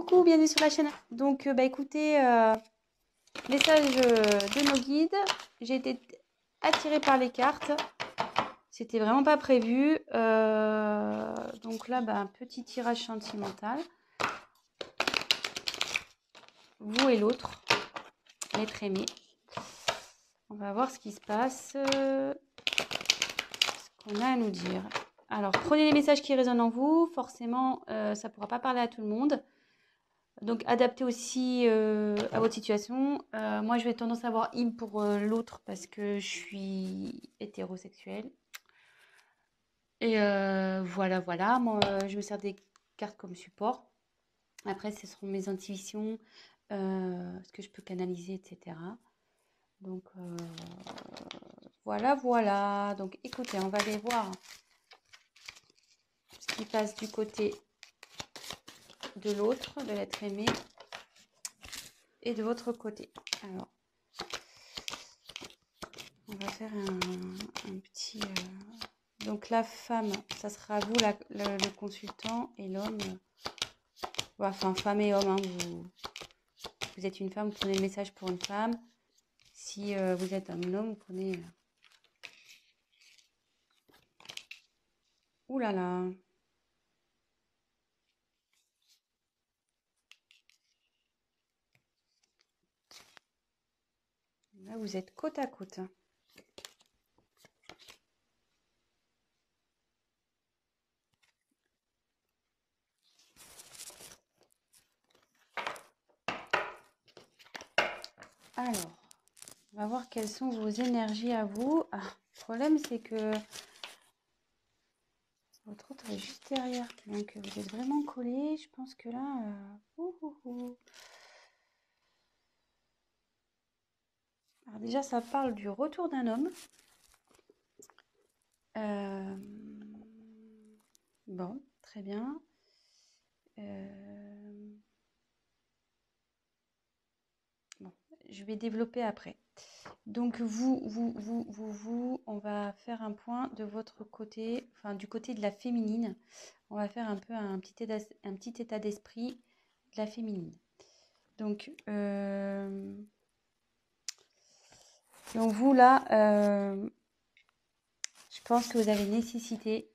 Coucou, bienvenue sur la chaîne. Donc, écoutez, message de nos guides. J'ai été attirée par les cartes. C'était vraiment pas prévu. Donc là, un petit tirage sentimental. Vous et l'autre, l'être aimé. On va voir ce qui se passe, ce qu'on a à nous dire. Alors, prenez les messages qui résonnent en vous. Forcément, ça ne pourra pas parler à tout le monde. Donc, adaptez aussi à votre situation. Moi, je vais tendance à avoir im pour l'autre parce que je suis hétérosexuelle. Et voilà. Moi, je me sers des cartes comme support. Après, ce seront mes intuitions, ce que je peux canaliser, etc. Donc, voilà. Donc, écoutez, on va aller voir ce qui passe du côté de l'autre, de l'être aimé, et de votre côté. Alors, on va faire un petit... Donc, la femme, ça sera vous, le consultant, et l'homme... Enfin, femme et homme, hein, vous êtes une femme, vous prenez le message pour une femme. Si vous êtes un homme, vous prenez... Ouh là là. Là, vous êtes côte à côte. Alors, on va voir quelles sont vos énergies à vous. Ah, le problème, c'est que votre autre est juste derrière. Donc, vous êtes vraiment collés. Je pense que là... Alors déjà, ça parle du retour d'un homme. Bon, très bien. Bon, je vais développer après. Donc on va faire un point de votre côté, enfin du côté de la féminine. On va faire un peu un petit état d'esprit de la féminine. Donc vous là, je pense que vous avez nécessité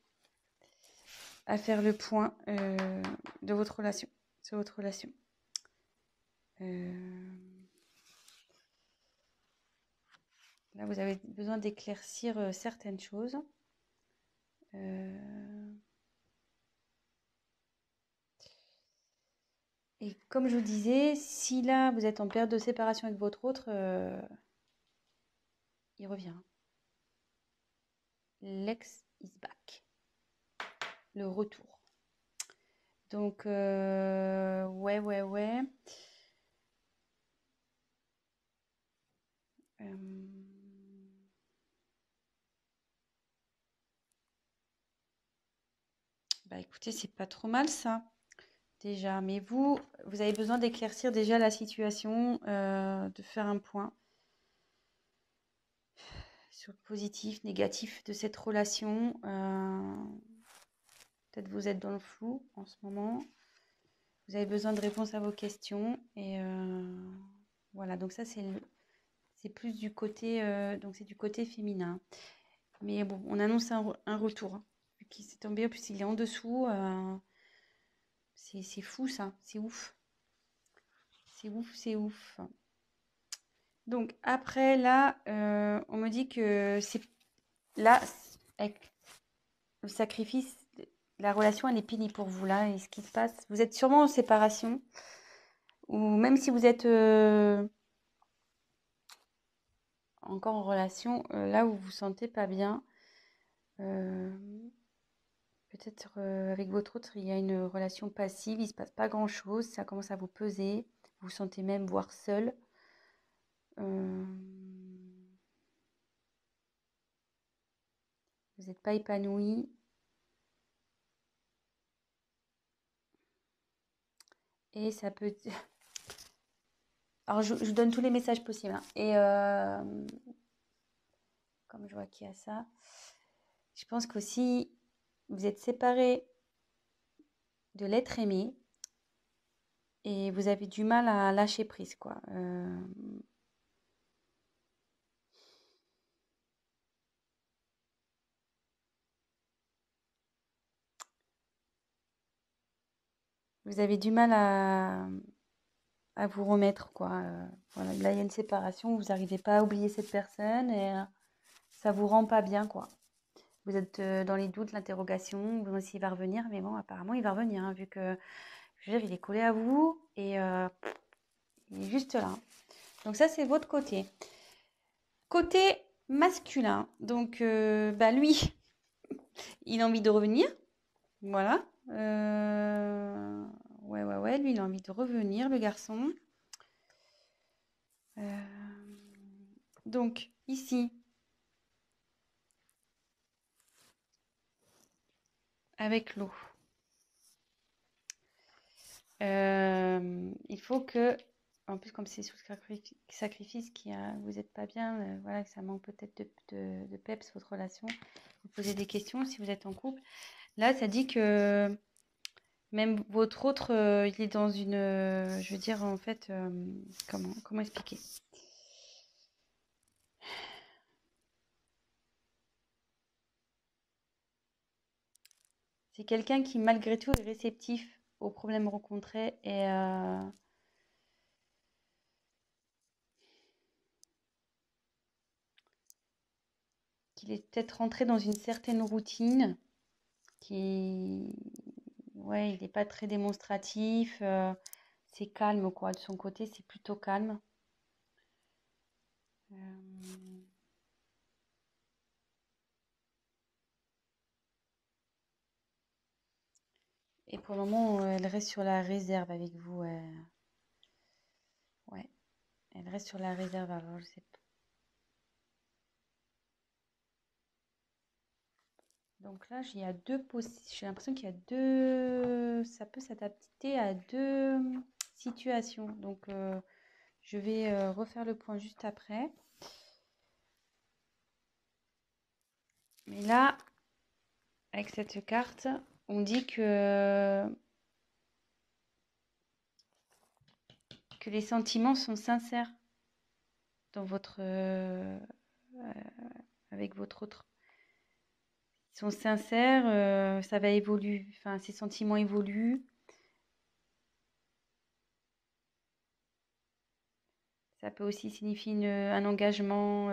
à faire le point de votre relation, sur votre relation. Là, vous avez besoin d'éclaircir certaines choses. Et comme je vous disais, si là, vous êtes en période de séparation avec votre autre, il revient. L'ex is back. Le retour. Donc, ouais. Écoutez, c'est pas trop mal ça, déjà. Mais vous avez besoin d'éclaircir déjà la situation, de faire un point sur le positif, négatif de cette relation. Peut-être vous êtes dans le flou en ce moment. Vous avez besoin de réponses à vos questions. Et voilà, donc ça, c'est plus du côté, donc c'est du côté féminin. Mais bon, on annonce un retour. Hein, qui s'est tombé, en plus il est en dessous. C'est fou ça, c'est ouf. C'est ouf. Donc après là, on me dit que c'est là, avec le sacrifice, la relation elle est finie pour vous là. Et ce qui se passe, vous êtes sûrement en séparation. Ou même si vous êtes encore en relation, là où vous vous sentez pas bien, peut-être avec votre autre, il y a une relation passive, il se passe pas grand-chose, ça commence à vous peser, vous vous sentez même voire seul. Vous n'êtes pas épanoui. Et ça peut... Alors, je donne tous les messages possibles. Hein. Et comme je vois qu'il y a ça, je pense qu'aussi, vous êtes séparés de l'être aimé. et vous avez du mal à lâcher prise, quoi. Vous avez du mal à vous remettre, quoi. Voilà, là, il y a une séparation, vous n'arrivez pas à oublier cette personne et ça vous rend pas bien, quoi. Vous êtes dans les doutes, l'interrogation, vous demandez s'il va revenir, mais bon, apparemment, il va revenir, hein, vu que, je veux dire, il est collé à vous et il est juste là. Donc ça, c'est votre côté. Côté masculin, donc bah lui, il a envie de revenir, voilà. Ouais, lui, il a envie de revenir, le garçon. Donc, ici, avec l'eau, il faut que, en plus, comme c'est sous sacrifice, vous n'êtes pas bien, voilà, que ça manque peut-être de peps, votre relation, vous posez des questions si vous êtes en couple. Là, ça dit que même votre autre, il est dans une, je veux dire, en fait, comment expliquer? C'est quelqu'un qui, malgré tout, est réceptif aux problèmes rencontrés et qu'il est peut-être rentré dans une certaine routine, qui, ouais, il n'est pas très démonstratif, c'est calme, quoi. De son côté, c'est plutôt calme. Euh, et pour le moment, elle reste sur la réserve avec vous. Ouais, elle reste sur la réserve. Alors, je sais pas. Donc là, il y a j'ai l'impression qu'il y a deux, ça peut s'adapter à deux situations. Donc, je vais refaire le point juste après. Mais là, avec cette carte, on dit que les sentiments sont sincères dans avec votre autre. Ils sont sincères, ça va évoluer, enfin, ces sentiments évoluent. Ça peut aussi signifier un engagement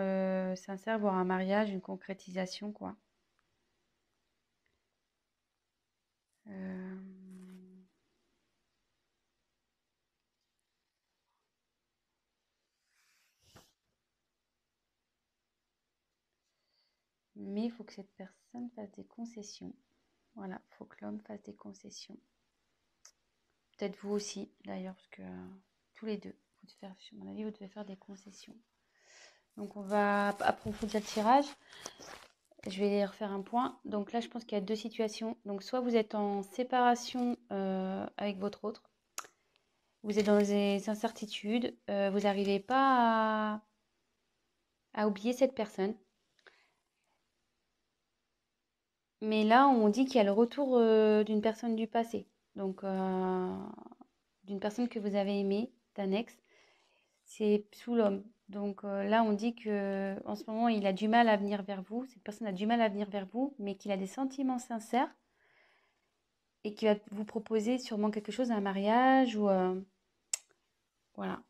sincère, voire un mariage, une concrétisation, quoi. Euh, Mais il faut que cette personne fasse des concessions. Voilà, il faut que l'homme fasse des concessions. Peut-être vous aussi, d'ailleurs, parce que tous les deux, à mon avis, vous devez faire des concessions. Donc, on va approfondir le tirage. Je vais refaire un point. Donc là, je pense qu'il y a deux situations. Donc, soit vous êtes en séparation avec votre autre, vous êtes dans des incertitudes, vous n'arrivez pas à oublier cette personne. Mais là, on dit qu'il y a le retour d'une personne du passé. Donc, d'une personne que vous avez aimée, d'un ex. C'est sous l'homme. Donc là, on dit que en ce moment, il a du mal à venir vers vous. Cette personne a du mal à venir vers vous, mais qu'il a des sentiments sincères et qu'il va vous proposer sûrement quelque chose, un mariage ou voilà.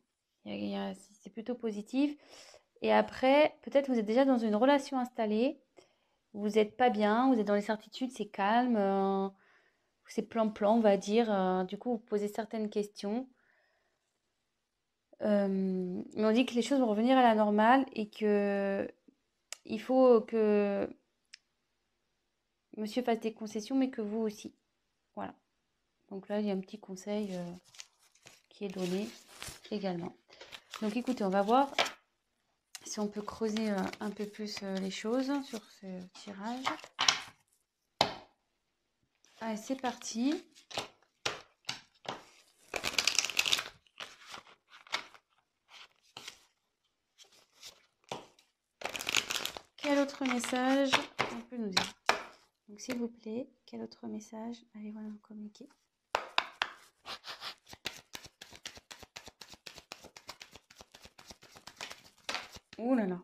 C'est plutôt positif. Et après, peut-être vous êtes déjà dans une relation installée. Vous n'êtes pas bien, vous êtes dans les certitudes, c'est calme, c'est plan-plan, on va dire. Du coup, vous posez certaines questions. Mais on dit que les choses vont revenir à la normale et que il faut que monsieur fasse des concessions, mais que vous aussi. Voilà. Donc là, il y a un petit conseil qui est donné également. Donc écoutez, on va voir si on peut creuser un peu plus les choses sur ce tirage. Allez, c'est parti. Quel autre message on peut nous dire? Donc s'il vous plaît, quel autre message allez-vous nous communiquer? Ouh là là.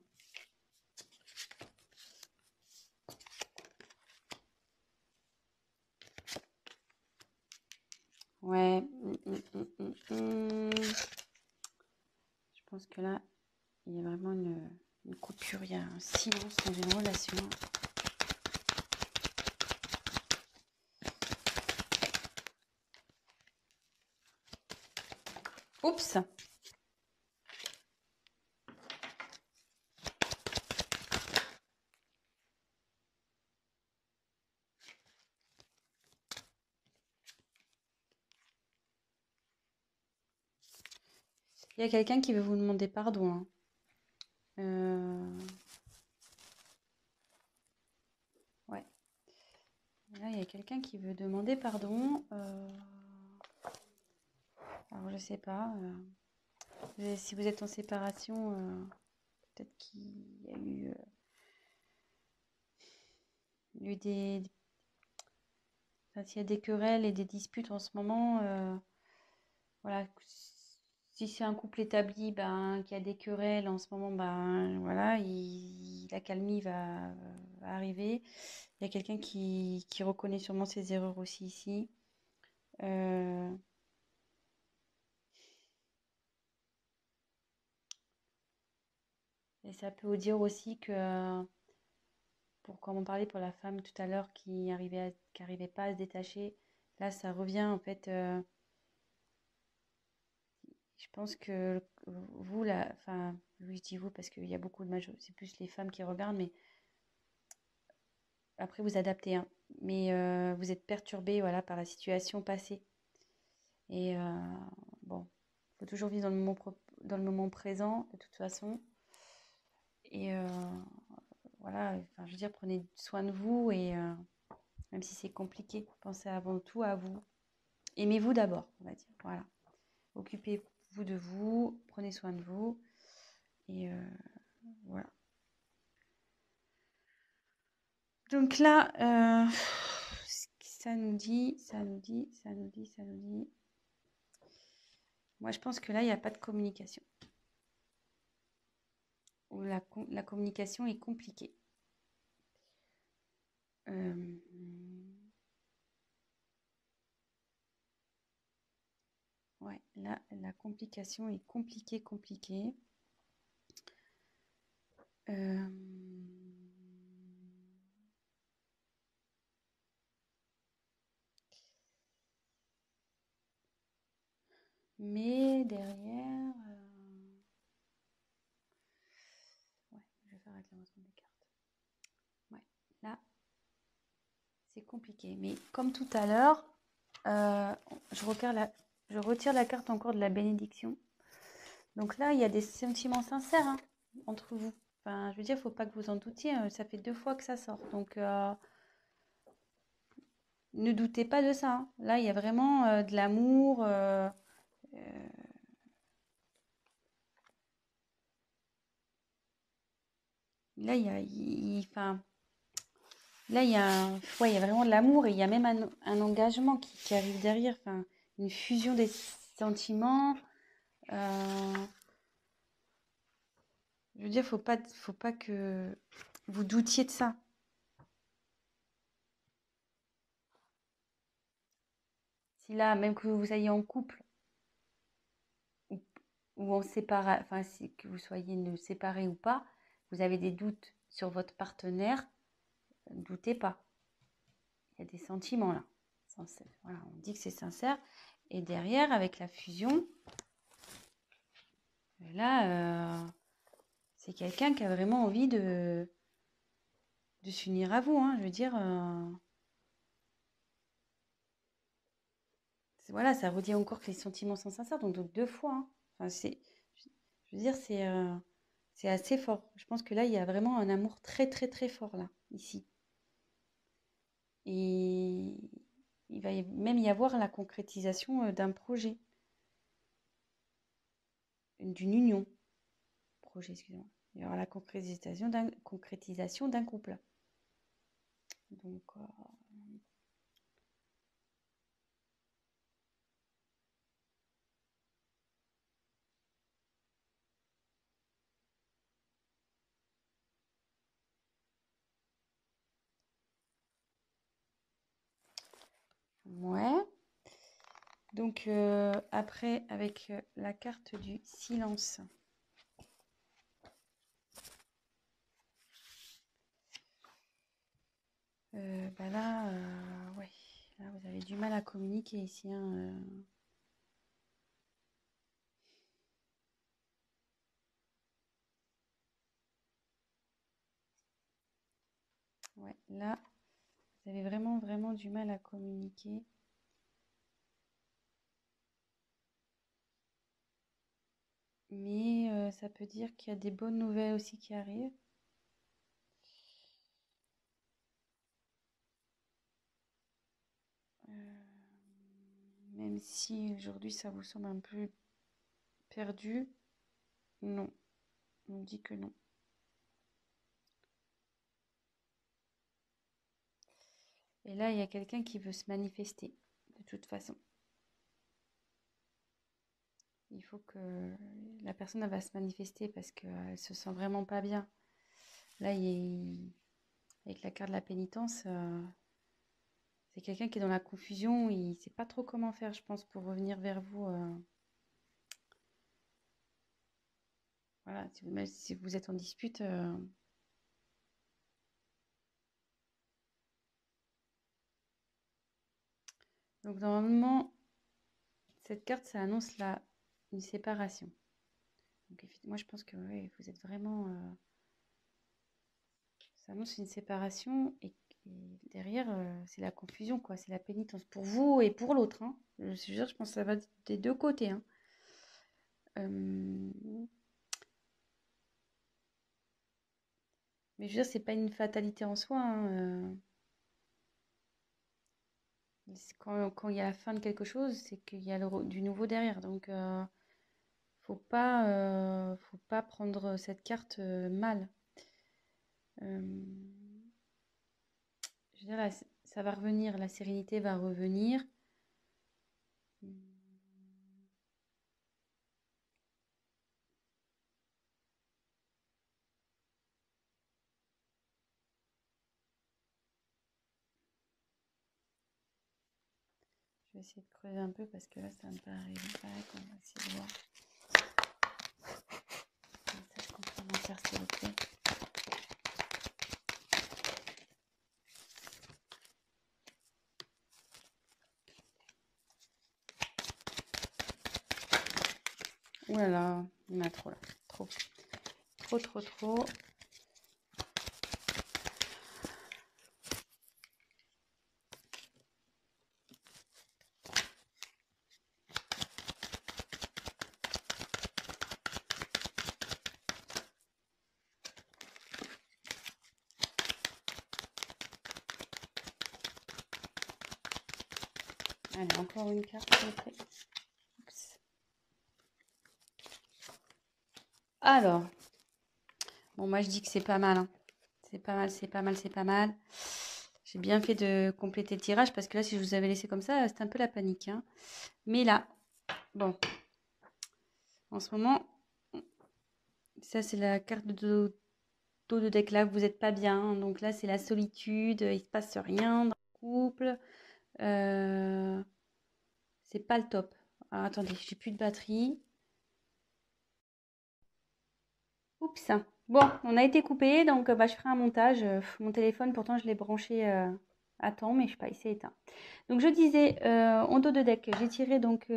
Ouais. Je pense que là, il y a vraiment une coupure, il y a un silence dans une relation. Oups! Il y a quelqu'un qui veut vous demander pardon, hein. Ouais. Là, il y a quelqu'un qui veut demander pardon. Alors, je sais pas. Si vous êtes en séparation, peut-être qu'il y a eu des... Enfin, s'il y a des querelles et des disputes en ce moment, voilà. Si c'est un couple établi, ben, qui a des querelles en ce moment, ben, voilà, la calmie va arriver. Il y a quelqu'un qui reconnaît sûrement ses erreurs aussi ici. Et ça peut vous dire aussi que, comme on parlait pour la femme tout à l'heure qui arrivait pas à se détacher, là ça revient en fait. Je pense que vous, là, enfin, oui, je dis vous parce qu'il y a beaucoup de c'est plus les femmes qui regardent, mais après vous adaptez, hein. Mais vous êtes perturbé, voilà, par la situation passée. Et bon, il faut toujours vivre dans le moment présent, de toute façon. Et voilà, enfin, je veux dire, prenez soin de vous et même si c'est compliqué, pensez avant tout à vous. Aimez-vous d'abord, on va dire. Voilà. Occupez-vous de vous, prenez soin de vous. Et voilà. Donc là, ça nous dit. Moi, je pense que là, il n'y a pas de communication. Ou la communication est compliquée. Ouais, là, la complication est compliquée. Mais derrière, ouais, je vais faire avec l'avancement des cartes. Ouais, là, c'est compliqué. Mais comme tout à l'heure, je retire la carte encore de la bénédiction. Donc là, il y a des sentiments sincères, hein, entre vous. Enfin, je veux dire, il ne faut pas que vous en doutiez. Ça fait 2 fois que ça sort. Donc, ne doutez pas de ça, hein. Là, il y a vraiment de l'amour. Là, enfin, là, ouais, il y a vraiment de l'amour et il y a même un engagement qui arrive derrière. Enfin, une fusion des sentiments. Je veux dire, faut pas que vous doutiez de ça. Si là, même que vous soyez en couple ou, ou en séparation, enfin, que vous soyez séparés ou pas, vous avez des doutes sur votre partenaire, ne doutez pas. Il y a des sentiments là. Voilà, on dit que c'est sincère. Et derrière, avec la fusion, là, c'est quelqu'un qui a vraiment envie de s'unir à vous, hein. Je veux dire, voilà, ça redit encore que les sentiments sont sincères, donc 2 fois, hein. Enfin, je veux dire, c'est assez fort. Je pense que là, il y a vraiment un amour très, très, très fort, là, ici. Et il va même y avoir la concrétisation d'un projet, d'une union. Projet, excusez-moi. Il y aura la concrétisation d'un couple. Donc, Ouais. Donc, après, avec la carte du silence. Bah là, ouais. Là, vous avez du mal à communiquer ici, hein, Ouais, là, vous avez vraiment, vraiment du mal à communiquer. Mais ça peut dire qu'il y a des bonnes nouvelles aussi qui arrivent. Même si aujourd'hui ça vous semble un peu perdu, non, on dit que non. Et là, il y a quelqu'un qui veut se manifester, de toute façon. Il faut que la personne elle va se manifester parce qu'elle se sent vraiment pas bien. Là, avec la carte de la pénitence, c'est quelqu'un qui est dans la confusion. Il ne sait pas trop comment faire, je pense, pour revenir vers vous. Voilà, même si vous êtes en dispute. Donc, normalement, cette carte, ça annonce une séparation. Donc, moi, je pense que ouais, vous êtes vraiment... ça annonce une séparation et derrière, c'est la confusion, quoi. C'est la pénitence pour vous et pour l'autre, hein. Je pense que ça va des deux côtés, hein. Mais je veux dire, c'est pas une fatalité en soi, hein. Quand il y a la fin de quelque chose, c'est qu'il y a du nouveau derrière. Donc, faut pas prendre cette carte mal. Euh, je veux dire, là, ça va revenir, la sérénité va revenir. Je vais essayer de creuser un peu parce que là, ça me paraît pas. On va essayer de voir. Message complémentaire, s'il vous plaît. Ouh là là, il y en a trop là. Trop. Trop, trop, trop. Allez, encore une carte, s'il vous plaît. Oups. Alors, bon, moi je dis que c'est pas mal, hein. C'est pas mal, c'est pas mal, c'est pas mal. J'ai bien fait de compléter le tirage parce que là, si je vous avais laissé comme ça, c'était un peu la panique, hein. Mais là, bon, en ce moment, ça c'est la carte de dos de deck là, vous n'êtes pas bien, hein. Donc là, c'est la solitude, il se passe rien dans le couple. C'est pas le top. Alors, attendez, j'ai plus de batterie. Oups. Bon, on a été coupé, donc bah, je ferai un montage. Mon téléphone, pourtant, je l'ai branché à temps, mais je sais pas, il s'est éteint. Donc, je disais, en dos de deck, j'ai tiré donc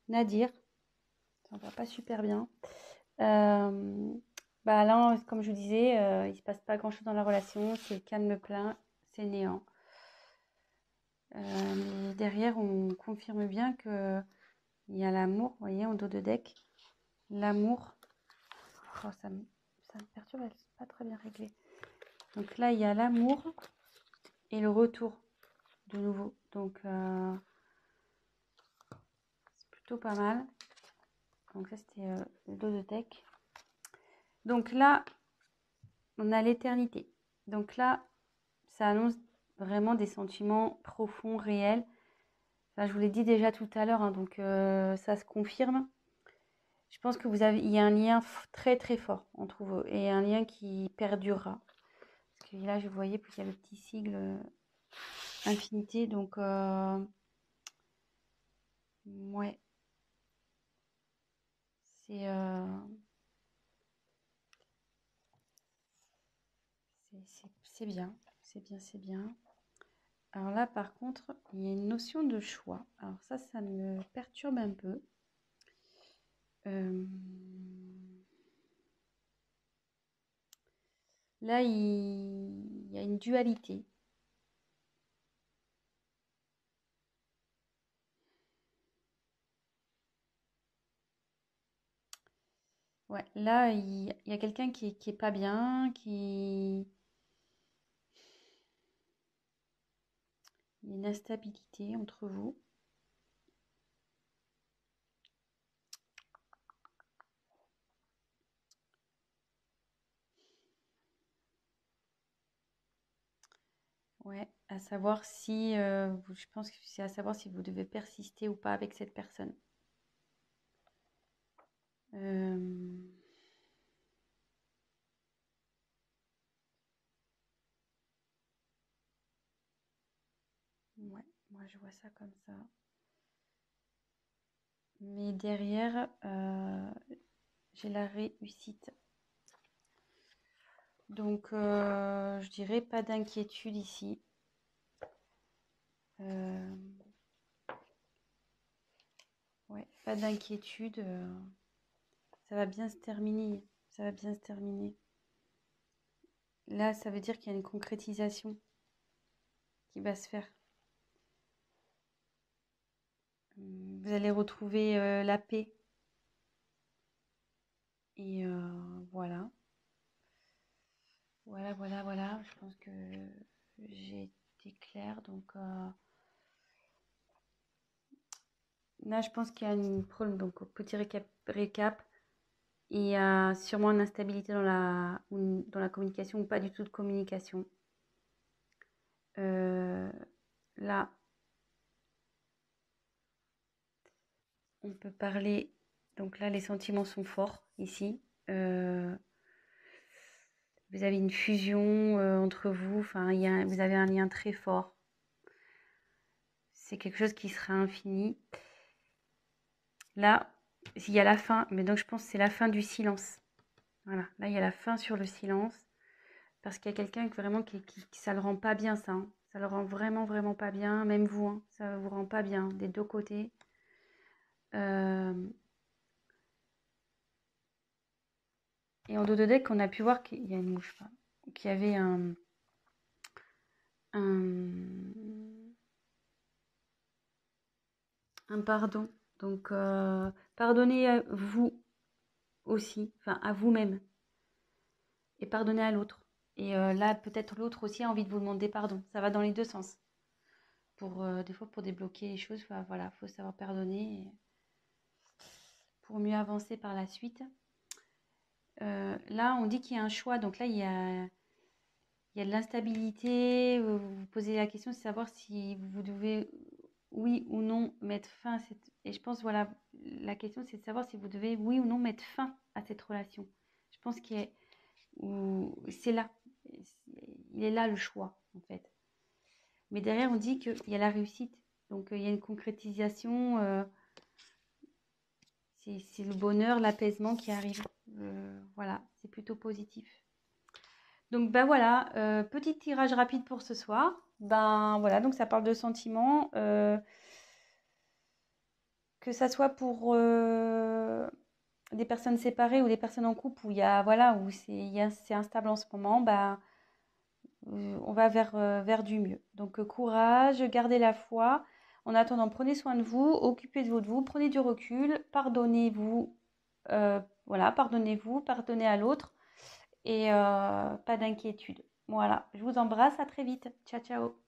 Nadir. Ça va pas super bien. Bah là, comme je vous disais, il se passe pas grand-chose dans la relation. C'est calme plein, c'est néant. Mais derrière, on confirme bien que il y a l'amour, vous voyez, en dos de deck. L'amour. Oh, ça me perturbe, c'est pas très bien réglé. Donc là, il y a l'amour et le retour de nouveau. Donc, c'est plutôt pas mal. Donc ça, c'était le dos de deck. Donc là, on a l'éternité. Donc là, ça annonce vraiment des sentiments profonds, réels. Enfin, je vous l'ai dit déjà tout à l'heure, hein, donc ça se confirme. Je pense que il y a un lien très très fort entre vous et un lien qui perdurera. Parce que là, je voyais qu'il y a le petit sigle infinité. Donc, ouais, c'est c'est bien. C'est bien, c'est bien. Alors là, par contre, il y a une notion de choix. Alors ça me perturbe un peu. Là, il y a une dualité. Ouais, là, il y a quelqu'un qui est pas bien, il y a une instabilité entre vous. Ouais, à savoir si, je pense que c'est à savoir si vous devez persister ou pas avec cette personne. Euh, ouais, moi je vois ça comme ça. Mais derrière, j'ai la réussite. Donc, je dirais pas d'inquiétude ici. Ouais, pas d'inquiétude. Ça va bien se terminer. Ça va bien se terminer. Là, ça veut dire qu'il y a une concrétisation qui va se faire. Vous allez retrouver la paix. Et voilà. Voilà. Je pense que j'ai été claire. Donc là, je pense qu'il y a une problème. Donc, petit récap. Il y a sûrement une instabilité dans la communication ou pas du tout de communication. Là, on peut parler. Donc là, les sentiments sont forts ici. Vous avez une fusion entre vous. Enfin, vous avez un lien très fort. C'est quelque chose qui sera infini. Là, il y a la fin. Mais donc, je pense que c'est la fin du silence. Voilà. Là, il y a la fin sur le silence. Parce qu'il y a quelqu'un vraiment qui ça le rend pas bien, ça. Hein. Ça le rend vraiment pas bien. Même vous, hein, ça vous rend pas bien des deux côtés. Et en dos de deck, on a pu voir qu'il y a une mouche, qu'il y avait un pardon. Donc, pardonnez à vous aussi, enfin à vous-même, et pardonnez à l'autre. Et là, peut-être l'autre aussi a envie de vous demander pardon. Ça va dans les deux sens. Des fois, pour débloquer les choses, voilà, faut savoir pardonner pour mieux avancer par la suite. Là, on dit qu'il y a un choix. Donc là, il y a de l'instabilité. Vous vous posez la question de savoir si vous devez, oui ou non, mettre fin à cette... Et je pense, voilà, la question, c'est de savoir si vous devez, oui ou non, mettre fin à cette relation. Je pense que c'est là. Il est là le choix, en fait. Mais derrière, on dit qu'il y a la réussite. Donc, il y a une concrétisation. C'est le bonheur, l'apaisement qui arrive. Voilà, c'est plutôt positif. Donc, ben voilà, petit tirage rapide pour ce soir. Ben voilà, donc ça parle de sentiments. Que ça soit pour des personnes séparées ou des personnes en couple où il y a, voilà, où c'est instable en ce moment, ben, on va vers du mieux. Donc, courage, gardez la foi. En attendant, prenez soin de vous, occupez-vous de vous, prenez du recul, pardonnez-vous, voilà, pardonnez-vous, pardonnez à l'autre et pas d'inquiétude. Voilà, je vous embrasse, à très vite. Ciao, ciao.